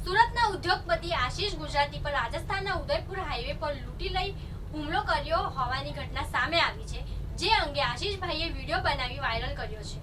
સુરતના ઉદ્યોગપતિ આશિષ ગુજરાતી પર રાજસ્થાનના ઉદયપુર હાઈવે પર લૂંટી લઈ હુમલો કર્યો હોવાની ઘટના સામે આવી છે, જે અંગે આશિષભાઈએ વિડીયો બનાવી વાયરલ કર્યો છે।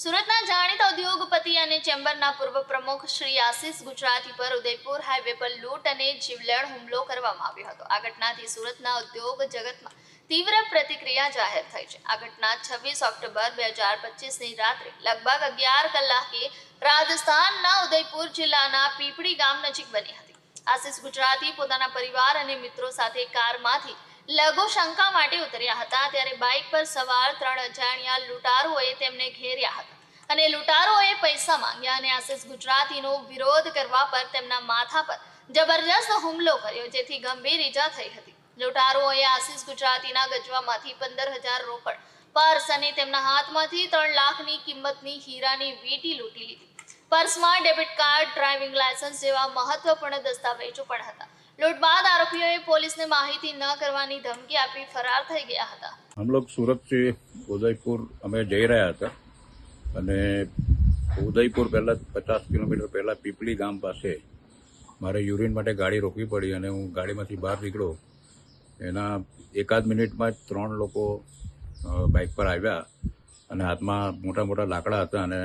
સુરતના જાણીતા ઉદ્યોગપતિ અને ચેમ્બરના પૂર્વ પ્રમુખ શ્રી આશિષ ગુજરાતી પર ઉદયપુર હાઈવે પર લૂંટ અને જીવલેણ હુમલો કરવામાં આવ્યો હતો। આ ઘટનાથી સુરતના ઉદ્યોગ જગતમાં તીવ્ર પ્રતિક્રિયા જાહેર થઈ છે। આ ઘટના 26 ઓક્ટોબર 2025ની રાત્રે લગભગ 11 કલાકે રાજસ્થાનના ઉદયપુર જિલ્લાના પીપળી ગામ નજીક બની હતી। આશિષ ગુજરાતી પોતાના પરિવાર અને મિત્રો સાથે કારમાંથી લઘુ શંકા માટે ઉતર્યા હતા, ત્યારે બાઇક પર સવાર 3 અજાણ્યા લૂંટારુઓએ તેમને ઘેર્યા હતા અને લૂંટારુઓએ પૈસા માંગ્યા અને આશિષ ગુજરાતીનો વિરોધ કરવા પર તેમના માથા પર જબરજસ્ત હુમલો કર્યો, જેથી ગંભીર ઈજા થઈ હતી। લૂંટારુઓએ આશિષ ગુજરાતીના ગજવામાંથી 15,000 રોકડ, પર્સ અને તેમના હાથમાંથી 3 લાખની કિંમતની હીરાની વીંટી લૂંટી લીધી। પર્સમાં ડેબિટ કાર્ડ, ડ્રાઇવિંગ લાયસન્સ જેવા મહત્વપૂર્ણ દસ્તાવેજો પણ હતા। लूट बाद आरोपियों पुलिस ने माहिती न करवानी धमकी आपी फरार થઈ ગયા હતા। हम लोग सूरत से उदयपुर અમે જઈ રહ્યા હતા અને ઉદયપુર પહેલા 50 કિલોમીટર પહેલા પીપળી ગામ પાસે મારે યુરિન માટે ગાડી રોકવી પડી અને હું ગાડીમાંથી બહાર નીકળ્યો। એના એકાદ મિનિટમાં જ 3 લોકો બાઇક પર આવ્યા અને હાથમાં મોટા મોટા લાકડા હતા અને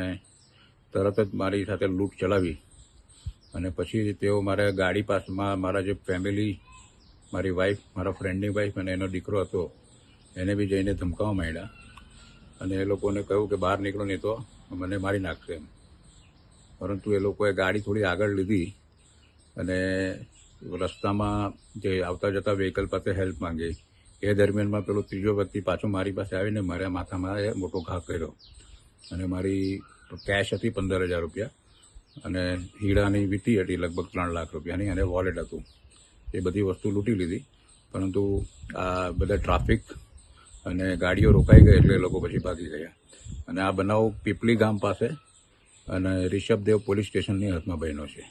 તરત જ મારી સાથે લૂંટ ચલાવી અને પછી તેઓ મારા ગાડી પાસમાં મારા જે ફેમિલી, મારી વાઈફ, મારા ફ્રેન્ડની વાઈફ અને એનો દીકરો હતો એને બી જઈને ધમકાવવા માંડ્યા અને એ લોકોને કહ્યું કે બહાર નીકળો નહીં તો મને મારી નાખશે એમ। પરંતુ એ લોકોએ ગાડી થોડી આગળ લીધી અને રસ્તામાં જે આવતા જતા વ્હીકલ પાસે હેલ્પ માંગી। એ દરમિયાનમાં પેલો ત્રીજો વ્યક્તિ પાછો મારી પાસે આવીને મારા માથામાં મોટો ઘા કર્યો અને મારી કેશ હતી 15,000 રૂપિયા અને હીરાની વીંટી હતી લગભગ 3 લાખ રૂપિયાની અને વોલેટ હતું। એ બધી વસ્તુ લૂંટી લીધી, પરંતુ આ બધા ટ્રાફિક અને ગાડીઓ રોકાઈ ગઈ એટલે એ લોકો પછી ભાગી ગયા અને આ બનાવ પીપળી ગામ પાસે અને રિષભદેવ પોલીસ સ્ટેશનની હદમાં બન્યો છે।